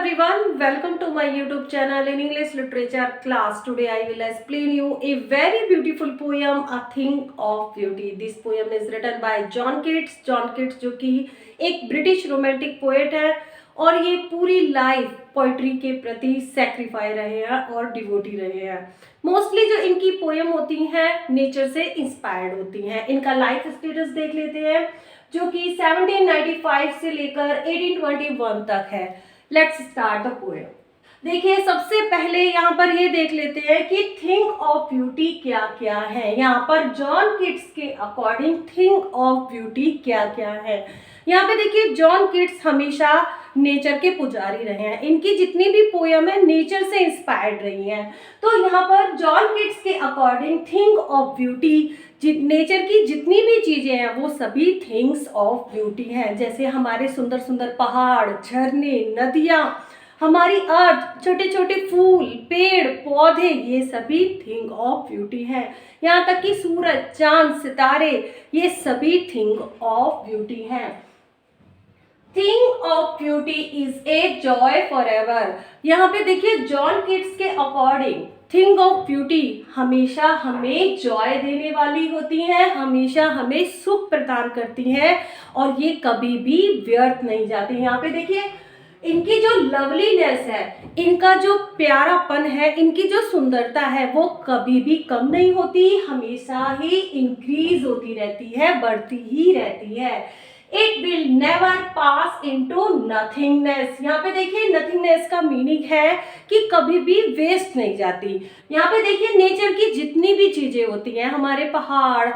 everyone, welcome to my YouTube channel in English literature class. Today I will explain you a very beautiful poem, A Thing of Beauty. This poem is written by John Keats. John Keats जो कि एक British romantic poet है और ये पूरी life poetry के प्रति sacrifice रहे हैं और डिवोटी रहे हैं। मोस्टली जो इनकी पोएम होती हैं नेचर से इंस्पायर्ड होती हैं। इनका लाइफ स्टेटस देख लेते हैं जो कि 1795 से लेकर 1821 तक है। Let's start the poem. देखिए सबसे पहले यहाँ पर ये देख लेते हैं कि थिंग ऑफ ब्यूटी क्या क्या है। यहाँ पर जॉन किट्स के अकॉर्डिंग थिंग ऑफ ब्यूटी क्या क्या है। यहाँ पे देखिए जॉन किट्स हमेशा नेचर के पुजारी रहे हैं। इनकी जितनी भी पोयम है नेचर से इंस्पायर्ड रही हैं। तो यहाँ पर जॉन किट्स के according thing of beauty nature की जितनी भी चीजें हैं वो सभी थिंग्स ऑफ ब्यूटी हैं। जैसे हमारे सुंदर सुंदर पहाड़, झरने, नदियाँ, हमारी अर्थ, छोटे छोटे फूल, पेड़, पौधे, ये सभी थिंग ऑफ ब्यूटी हैं। यहाँ तक कि सूरज, चांद, सितारे, ये सभी थिंग ऑफ ब्यूटी हैं। Thing of beauty is a joy for ever. यहाँ पे देखिए जॉन किट्स के अकॉर्डिंग थिंग ऑफ ब्यूटी हमेशा हमें जॉय देने वाली होती हैं, हमेशा हमें सुख प्रदान करती हैं और ये कभी भी व्यर्थ नहीं जाती। यहाँ पे देखिए इनकी जो लवलीनेस है, इनका जो प्यारापन है, इनकी जो सुंदरता है वो कभी भी कम नहीं होती, हमेशा ही इंक्रीज होती रहती है, बढ़ती ही रहती है। It will never pass into nothingness। यहाँ पे देखिए नथिंगनेस का मीनिंग है कि कभी भी वेस्ट नहीं जाती। यहाँ पे देखिए नेचर की जितनी भी चीजें होती हैं, हमारे पहाड़,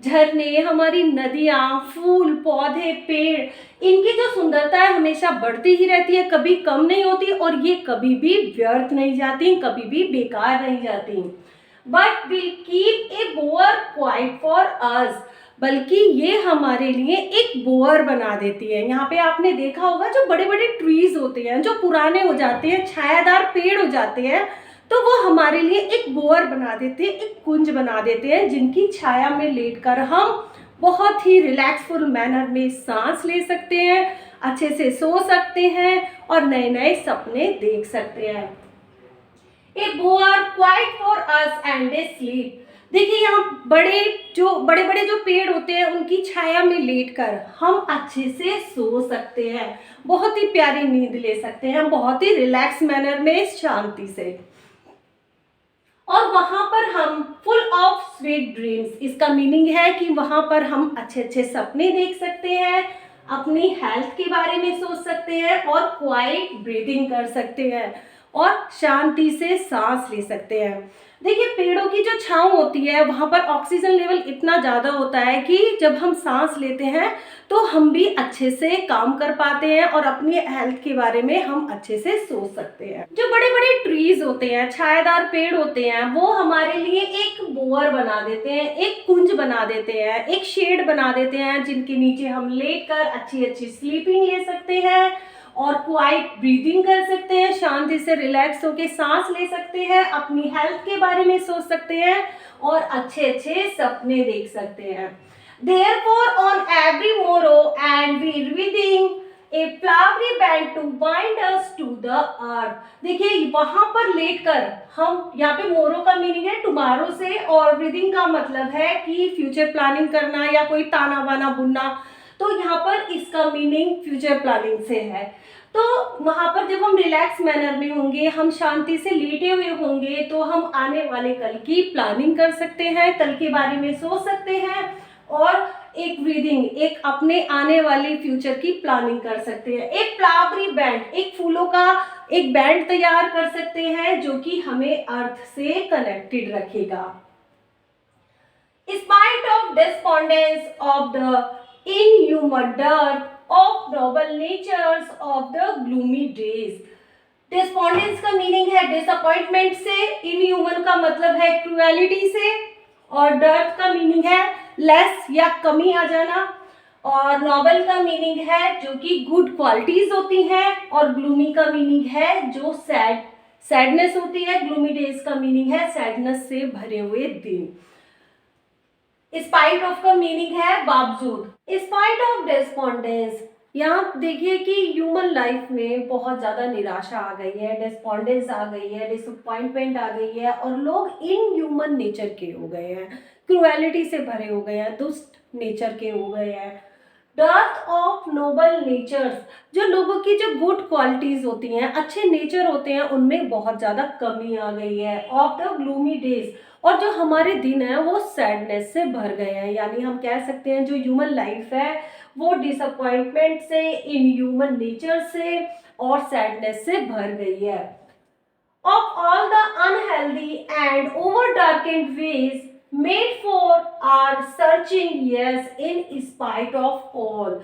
झरने, हमारी नदियाँ, फूल, पौधे, पेड़, इनकी जो सुंदरता है हमेशा बढ़ती ही रहती है, कभी कम नहीं होती और ये कभी भी व्यर्थ नहीं जाती, कभी भी बेकार नहीं जाती। But will keep a bower quiet for us. बल्कि ये हमारे लिए एक बोअर बना देती है। यहाँ पे आपने देखा होगा जो बड़े बड़े ट्रीज होते हैं, जो पुराने हो जाते हैं, छायादार पेड़ हो जाते हैं, तो वो हमारे लिए एक बोअर बना देते हैं, एक कुंज बना देते हैं, जिनकी छाया में लेटकर हम बहुत ही रिलैक्सफुल मैनर में सांस ले सकते हैं, अच्छे से सो सकते हैं और नए नए सपने देख सकते हैं। A bower quiet for us and a sleep. देखिए यहाँ बड़े बड़े जो पेड़ होते हैं उनकी छाया में लेटकर हम अच्छे से सो सकते हैं, बहुत ही प्यारी नींद ले सकते हैं, बहुत ही रिलैक्स मैनर में शांति से। और वहां पर हम फुल ऑफ स्वीट ड्रीम्स, इसका मीनिंग है कि वहां पर हम अच्छे अच्छे सपने देख सकते हैं, अपनी हेल्थ के बारे में सोच सकते हैं और क्वाइट ब्रीदिंग कर सकते हैं और शांति से सांस ले सकते हैं। देखिए पेड़ों की जो छांव होती है वहाँ पर ऑक्सीजन लेवल इतना ज़्यादा होता है कि जब हम सांस लेते हैं तो हम भी अच्छे से काम कर पाते हैं और अपनी हेल्थ के बारे में हम अच्छे से सोच सकते हैं। जो बड़े बड़े ट्रीज होते हैं, छायादार पेड़ होते हैं, वो हमारे लिए एक बोअर बना देते हैं, एक कुंज बना देते हैं, एक शेड बना देते हैं, जिनके नीचे हम लेटकर अच्छी अच्छी स्लीपिंग ले सकते हैं और क्वाइट ब्रीदिंग कर सकते हैं, शांति से रिलैक्स होकर सांस ले सकते हैं, अपनी हेल्थ के बारे में सोच सकते हैं और अच्छे अच्छे सपने देख सकते हैं। Therefore on every morrow and we breathing a flowery band to bind us to the earth। देखिए वहां पर लेटकर हम, यहाँ पे मोरो का मीनिंग है टुमारो से और ब्रीदिंग का मतलब है कि फ्यूचर प्लानिंग करना या कोई ताना बाना बुनना, तो यहाँ पर इसका मीनिंग फ्यूचर प्लानिंग से है। तो वहाँ पर जब हम रिलैक्स मैनर में होंगे, हम शांति से लेटे हुए होंगे, तो हम आने वाले कल की प्लानिंग कर सकते हैं, कल के बारे में सोच सकते हैं और एक ब्रीदिंग, एक अपने आने वाले फ्यूचर की प्लानिंग कर सकते हैं। एक फ्लावरी बैंड, एक फूलों का एक बैंड तैयार कर सकते हैं जो कि हमें अर्थ से कनेक्टेड रखेगा। Spite of despondence of the inhuman dirt of noble natures of the gloomy days। Despondence का मीनिंग है डिसअपॉइंटमेंट से, इनह्यूमन का मतलब है क्रूएलिटी से और डर्ट का मीनिंग है लेस या कमी आ जाना और नोबल का मीनिंग है जो कि गुड क्वालिटीज होती हैं और ग्लूमी का मीनिंग है जो सैडनेस होती है। ग्लूमी डेज का मीनिंग है सैडनेस से भरे हुए दिन। स्पाइट ऑफ का मीनिंग है बावजूद। स्पाइट ऑफ डिस्पॉन्डेंस यहाँ देखिए कि ह्यूमन लाइफ में बहुत ज़्यादा निराशा आ गई है, डिस्पॉन्डेंस आ गई है, डिसअपॉइंटमेंट आ गई है और लोग इन ह्यूमन नेचर के हो गए हैं, क्रुएलिटी से भरे हो गए हैं, दुष्ट नेचर के हो गए हैं। डर्थ ऑफ नोबल नेचर्स, जो लोगों की जो गुड क्वालिटीज होती हैं, अच्छे नेचर होते हैं, उनमें बहुत ज़्यादा कमी आ गई है। ऑफ द ग्लूमी डेज, और जो हमारे दिन हैं वो सैडनेस से भर गए हैं, यानी हम कह सकते हैं जो ह्यूमन लाइफ है वो डिसअपॉइंटमेंट से, इन ह्यूमन नेचर से और सैडनेस से भर गई है। Of all the unhealthy and over-darkened ways made for our searching, yes, in spite of all.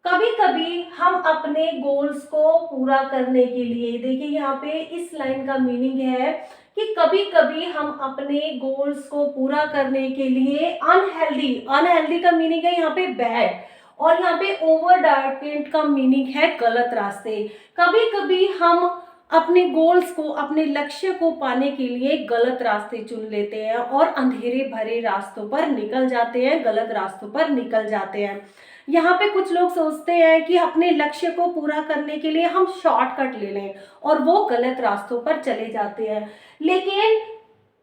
कभी कभी हम अपने गोल्स को पूरा करने के लिए, देखिए यहाँ पे इस लाइन का मीनिंग है कि कभी कभी हम अपने गोल्स को पूरा करने के लिए अनहेल्दी, अनहेल्दी का मीनिंग है यहाँ पे बैड, और यहाँ पे ओवर डार्केंड का मीनिंग है गलत रास्ते। कभी कभी हम अपने गोल्स को, अपने लक्ष्य को पाने के लिए गलत रास्ते चुन लेते हैं और अंधेरे भरे रास्तों पर निकल जाते हैं, गलत रास्तों पर निकल जाते हैं। यहाँ पे कुछ लोग सोचते हैं कि अपने लक्ष्य को पूरा करने के लिए हम शॉर्टकट ले लें और वो गलत रास्तों पर चले जाते हैं। लेकिन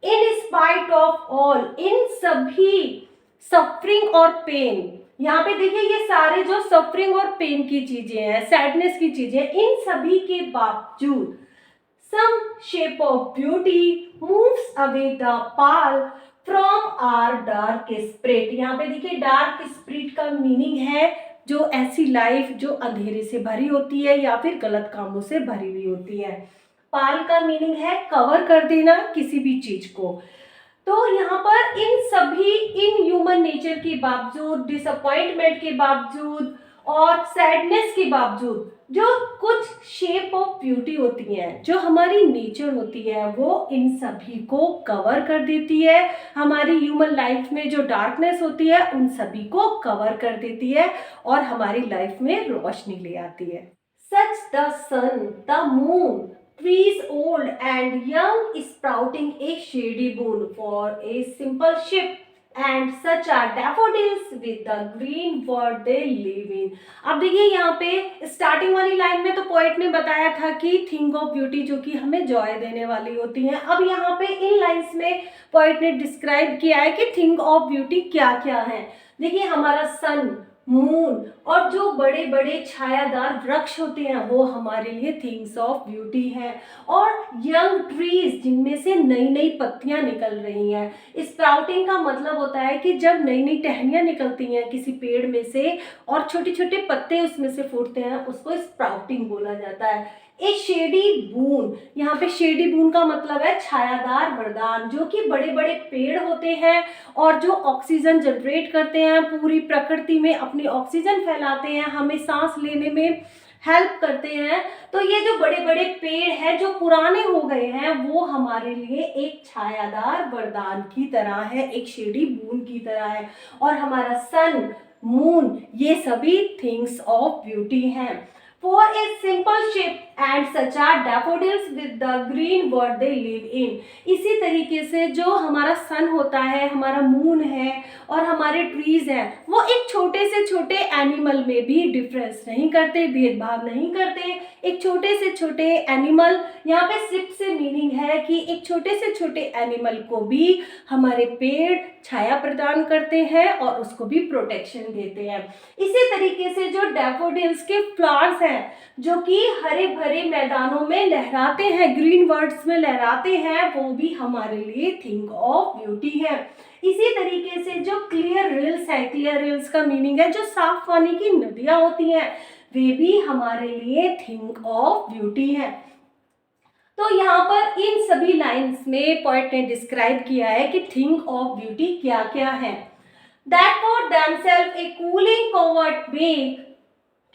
इन स्पाइट ऑफ ऑल, इन सभी सफरिंग और पेन, यहाँ पे देखिए ये सारे जो सफरिंग और पेन की चीजें हैं, सैडनेस की चीजें, इन सभी के बावजूद some shape of beauty moves away the pall from our dark spirit. यहाँ पे देखिए डार्क स्पिरिट का मीनिंग है जो ऐसी लाइफ जो अंधेरे से भरी होती है या फिर गलत कामों से भरी हुई होती है। पाल का मीनिंग है कवर कर देना किसी भी चीज को। तो यहाँ पर इन सभी, इन ह्यूमन नेचर के बावजूद, डिसअपॉइंटमेंट के बावजूद और सैडनेस के बावजूद, जो कुछ शेप ऑफ ब्यूटी होती है, जो हमारी नेचर होती है, वो इन सभी को कवर कर देती है। हमारी ह्यूमन लाइफ में जो डार्कनेस होती है उन सभी को कवर कर देती है और हमारी लाइफ में रोशनी ले आती है। Such the sun, the moon, trees old and young sprouting a shady boon for a simple ship, and such are daffodils with the green world they live in। अब देखिए यहाँ पे स्टार्टिंग वाली लाइन में तो पोएट ने बताया था कि थिंग ऑफ ब्यूटी जो कि हमें जॉय देने वाली होती हैं। अब यहाँ पे इन लाइन्स में पोएट ने डिस्क्राइब किया है कि थिंग ऑफ ब्यूटी क्या क्या है। देखिए हमारा सन, मून और जो बड़े बड़े छायादार वृक्ष होते हैं वो हमारे लिए थिंग्स ऑफ ब्यूटी हैं, और यंग ट्रीज जिनमें से नई नई पत्तियां निकल रही हैं। स्प्राउटिंग का मतलब होता है कि जब नई नई टहनियां निकलती हैं किसी पेड़ में से और छोटे छोटे पत्ते उसमें से फूटते हैं, उसको स्प्राउटिंग बोला जाता है। ए शेडी बून, यहाँ पे शेडी बून का मतलब है छायादार वरदान, जो कि बड़े बड़े पेड़ होते हैं और जो ऑक्सीजन जनरेट करते हैं, पूरी प्रकृति में अपनी ऑक्सीजन फैलाते हैं, हमें सांस लेने में हेल्प करते हैं। तो ये जो बड़े बड़े पेड़ हैं जो पुराने हो गए हैं वो हमारे लिए एक छायादार वरदान की तरह है, एक शेडी बून की तरह है। और हमारा सन, मून, ये सभी थिंग्स ऑफ ब्यूटी हैं। For a simple ship and such are daffodils with the green world they live in। इसी तरीके से जो हमारा सन होता है, हमारा मून है और हमारे ट्रीज हैं, वो एक छोटे से छोटे एनिमल में भी डिफरेंस नहीं करते, भेदभाव नहीं करते। एक छोटे से छोटे एनिमल, यहाँ पे शिप से मीनिंग है कि एक छोटे से छोटे एनिमल को भी हमारे पेड़ छाया प्रदान करते हैं और उसको भी प्रोटेक्शन देते हैं। इसी तरीके से जो डैफोडिल्स के फ्लावर्स हैं जो कि हरे भरे मैदानों में लहराते हैं, ग्रीन वर्ड्स में लहराते हैं, वो भी हमारे लिए थिंग ऑफ ब्यूटी है। इसी तरीके से जो क्लियर रिल्स है, क्लियर रिल्स का मीनिंग है जो साफ पानी की नदियां होती हैं, वे भी हमारे लिए थिंग ऑफ ब्यूटी है। तो यहाँ पर इन सभी लाइंस में पोएट ने डिस्क्राइब किया है कि थिंग ऑफ ब्यूटी क्या क्या है। That for themselves a cooling covert wake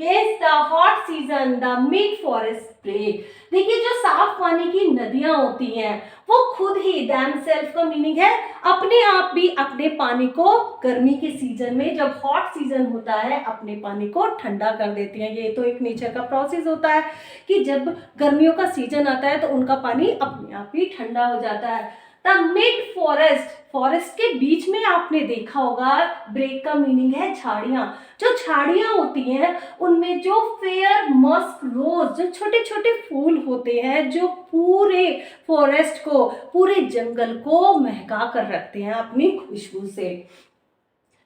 against the hot season, the mid forest break। देखिए जो साफ पानी की नदियां होती हैं वो खुद ही, themselves का मीनिंग है अपने आप भी अपने पानी को गर्मी के सीजन में, जब हॉट सीजन होता है, अपने पानी को ठंडा कर देती हैं। ये तो एक नेचर का प्रोसेस होता है कि जब गर्मियों का सीजन आता है तो उनका पानी अपने आप ही ठंडा हो जाता है। द मिड फॉरेस्ट, फॉरेस्ट के बीच में आपने देखा होगा, ब्रेक का मीनिंग है झाड़ियां। जो झाड़ियां होती हैं उनमें जो फेयर मस्क रोज, जो छोटे छोटे फूल होते हैं, जो पूरे फॉरेस्ट को, पूरे जंगल को महका कर रखते हैं अपनी खुशबू से।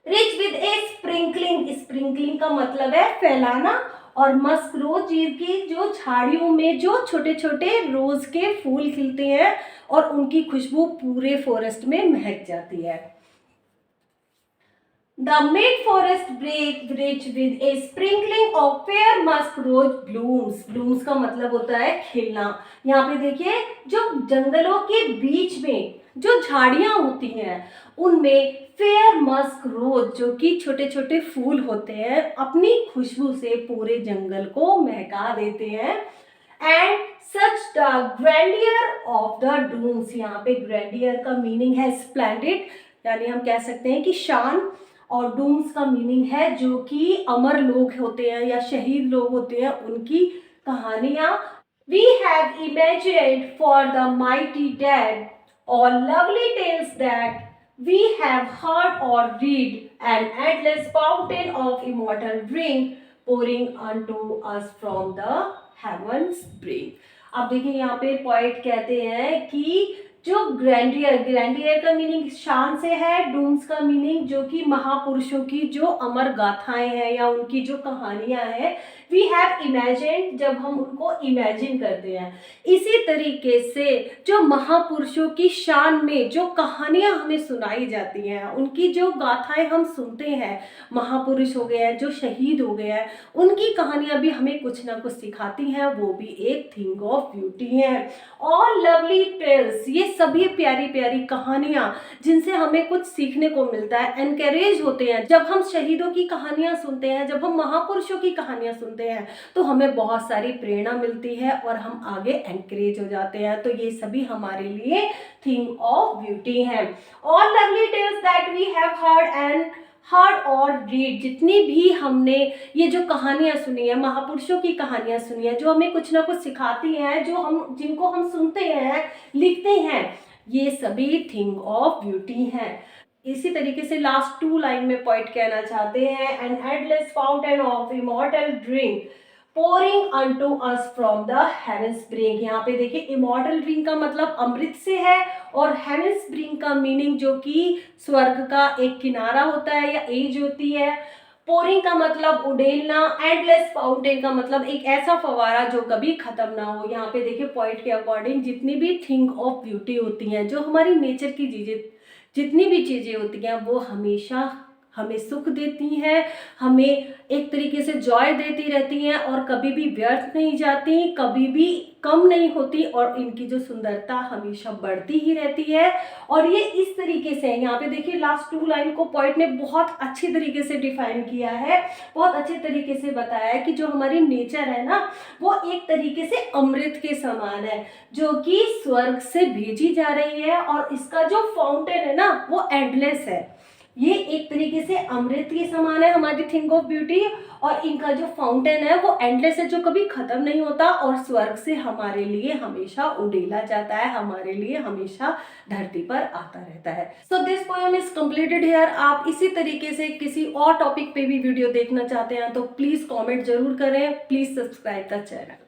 Rich with A sprinkling, sprinkling का मतलब है फैलाना, और मस्क रोज की जो झाड़ियों में जो छोटे छोटे रोज के फूल खिलते हैं और उनकी खुशबू पूरे फॉरेस्ट में महक जाती है। The mid-forest break rich with a sprinkling of fair musk rose blooms. Blooms का मतलब होता है खिलना। यहाँ पे देखिए, जो जंगलों के बीच में जो झाड़ियाँ होती हैं उनमें फेयर मस्क रोज, जो कि छोटे छोटे फूल होते हैं, अपनी खुशबू से पूरे जंगल को महका देते हैं। And such the grandeur of the dooms, यहाँ पे ग्रैंडियर का मीनिंग है स्प्लेंडिड, यानी हम कह सकते हैं कि शान, और डूम्स का मीनिंग है जो कि अमर लोग होते हैं या शहीद लोग होते हैं, उनकी कहानियां। We have imagined for the mighty dead all lovely tales that we have heard or read, an endless fountain of immortal drink pouring unto us from the heavens spring। अब देखिए, यहाँ पे पॉइंट कहते हैं कि जो ग्रैंडियर, ग्रैंडियर का meaning शान से है, डूम्स का मीनिंग जो कि महापुरुषों की जो अमर गाथाएं हैं या उनकी जो कहानियां हैं, वी हैव इमेजिन, जब हम उनको इमेजिन करते हैं। इसी तरीके से जो महापुरुषों की शान में जो कहानियां हमें सुनाई जाती हैं, उनकी जो गाथाएं हम सुनते हैं, महापुरुष हो गए हैं, जो शहीद हो गए हैं, उनकी कहानियां भी हमें कुछ ना कुछ सिखाती हैं, वो भी एक थिंग ऑफ ब्यूटी है। और लवली टेल्स, ये सभी प्यारी प्यारी कहानियां जिनसे हमें कुछ सीखने को मिलता है, एनकरेज होते हैं। जब हम शहीदों की कहानियां सुनते हैं, जब हम महापुरुषों की कहानियां सुनते हैं, तो हमें बहुत सारी प्रेरणा मिलती है और हम आगे एनकरेज हो जाते हैं। तो ये सभी हमारे लिए थिंग ऑफ ब्यूटी है। All lovely tales that we have heard or read, जितनी भी हमने ये जो कहानियां सुनी है, महापुरुषों की कहानियां सुनी है, जो हमें कुछ ना कुछ सिखाती हैं, जो हम, जिनको हम सुनते हैं, लिखते हैं, ये सभी थिंग ऑफ ब्यूटी हैं। इसी तरीके से लास्ट 2 लाइन में पॉइंट कहना चाहते हैं, N endless fountain of immortal drink pouring unto us from the heaven spring। यहाँ पे देखिए, इमॉर्टल ड्रिंक का मतलब अमृत से है, और हेवन स्प्रिंग का मीनिंग जो कि स्वर्ग का एक किनारा होता है या एज होती है। पोरिंग का मतलब उडेलना, एंडलेस फाउंटेन का मतलब एक ऐसा फवारा जो कभी खत्म ना हो। यहाँ पे देखिए, पॉइंट के अकॉर्डिंग जितनी भी थिंग ऑफ ब्यूटी होती हैं, जो हमारी नेचर की चीजें, जितनी भी चीजें होती हैं, वो हमेशा हमें सुख देती हैं, हमें एक तरीके से जॉय देती रहती हैं, और कभी भी व्यर्थ नहीं जाती, कभी भी कम नहीं होती, और इनकी जो सुंदरता हमेशा बढ़ती ही रहती है। और ये इस तरीके से, यहाँ पे देखिए लास्ट 2 लाइन को पॉइंट ने बहुत अच्छी तरीके से डिफाइन किया है, बहुत अच्छे तरीके से बताया है कि जो हमारी नेचर है ना, वो एक तरीके से अमृत के समान है, जो कि स्वर्ग से भेजी जा रही है, और इसका जो फाउंटेन है ना, वो एंडलेस है। ये एक तरीके से अमृत के समान है हमारी थिंग ऑफ ब्यूटी, और इनका जो फाउंटेन है वो एंडलेस है, जो कभी खत्म नहीं होता, और स्वर्ग से हमारे लिए हमेशा उड़ेला जाता है, हमारे लिए हमेशा धरती पर आता रहता है। So this poem is completed here. आप इसी तरीके से किसी और टॉपिक पे भी वीडियो देखना चाहते हैं तो प्लीज कॉमेंट जरूर करें, प्लीज सब्सक्राइब द चैनल।